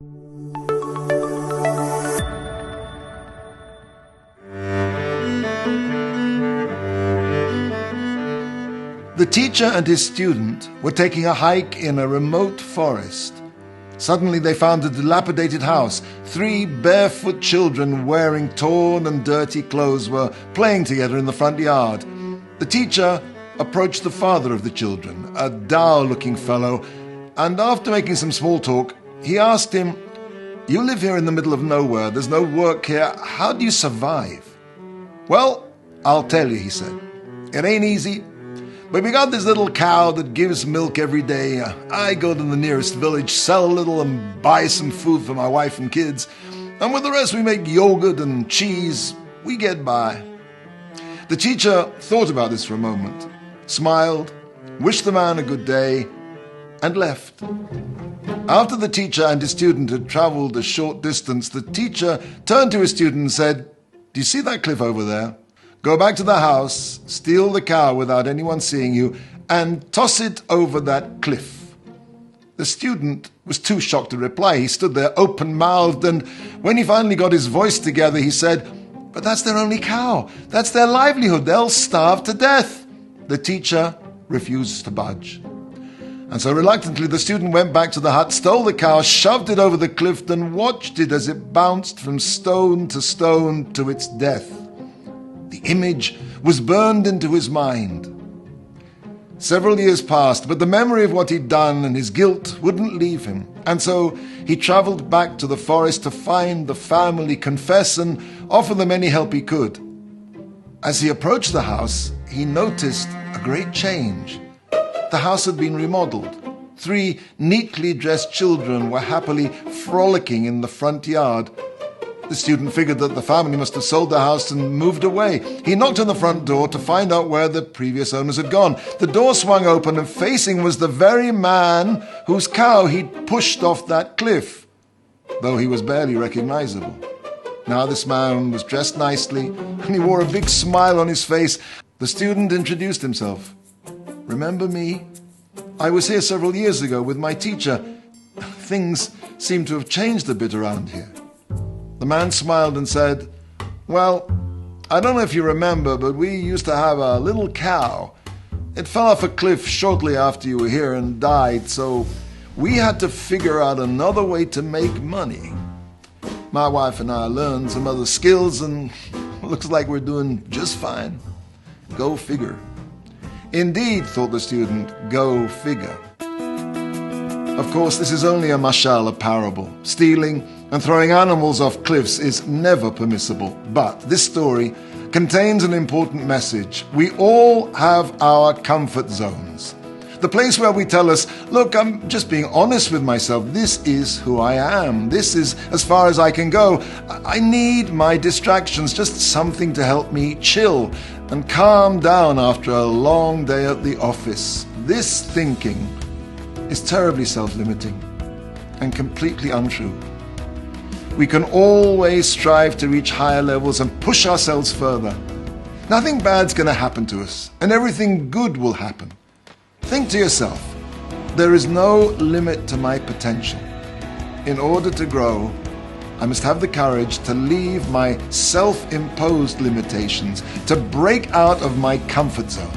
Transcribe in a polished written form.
The teacher and his student were taking a hike in a remote forest. Suddenly they found a dilapidated house. 3 barefoot children wearing torn and dirty clothes were playing together in the front yard. The teacher approached the father of the children, a dour-looking fellow, and after making some small talk, he asked him, "You live here in the middle of nowhere. There's no work here. How do you survive?" "Well, I'll tell you," he said. "It ain't easy. But we got this little cow that gives milk every day. I go to the nearest village, sell a little, and buy some food for my wife and kids. And with the rest we make yogurt and cheese. We get by." The teacher thought about this for a moment, smiled, wished the man a good day, and left. After the teacher and his student had traveled a short distance, the teacher turned to his student and said, "Do you see that cliff over there? Go back to the house, steal the cow without anyone seeing you, and toss it over that cliff." The student was too shocked to reply. He stood there open-mouthed, and when he finally got his voice together, he said, "But that's their only cow. That's their livelihood. They'll starve to death." The teacher refused to budge. And so reluctantly the student went back to the hut, stole the cow, shoved it over the cliff, and watched it as it bounced from stone to its death. The image was burned into his mind. Several years passed, but the memory of what he'd done and his guilt wouldn't leave him. And so he traveled back to the forest to find the family, confess, and offer them any help he could. As he approached the house, he noticed a great change. The house had been remodeled. 3 neatly dressed children were happily frolicking in the front yard. The student figured that the family must have sold the house and moved away. He knocked on the front door to find out where the previous owners had gone. The door swung open, and facing was the very man whose cow he'd pushed off that cliff, though he was barely recognizable. Now this man was dressed nicely, and he wore a big smile on his face. The student introduced himself. "Remember me? I was here several years ago with my teacher. Things seem to have changed a bit around here." The man smiled and said, "Well, I don't know if you remember, but we used to have a little cow. It fell off a cliff shortly after you were here and died, so we had to figure out another way to make money. My wife and I learned some other skills, and looks like we're doing just fine. Go figure." Indeed, thought the student, go figure. Of course, this is only a mashal, a parable. Stealing and throwing animals off cliffs is never permissible. But this story contains an important message. We all have our comfort zones. The place where we tell us, "Look, I'm just being honest with myself. This is who I am. This is as far as I can go. I need my distractions, just something to help me chill and calm down after a long day at the office." This thinking is terribly self-limiting and completely untrue. We can always strive to reach higher levels and push ourselves further. Nothing bad's going to happen to us, and everything good will happen. Think to yourself, there is no limit to my potential. In order to grow, I must have the courage to leave my self-imposed limitations, to break out of my comfort zone.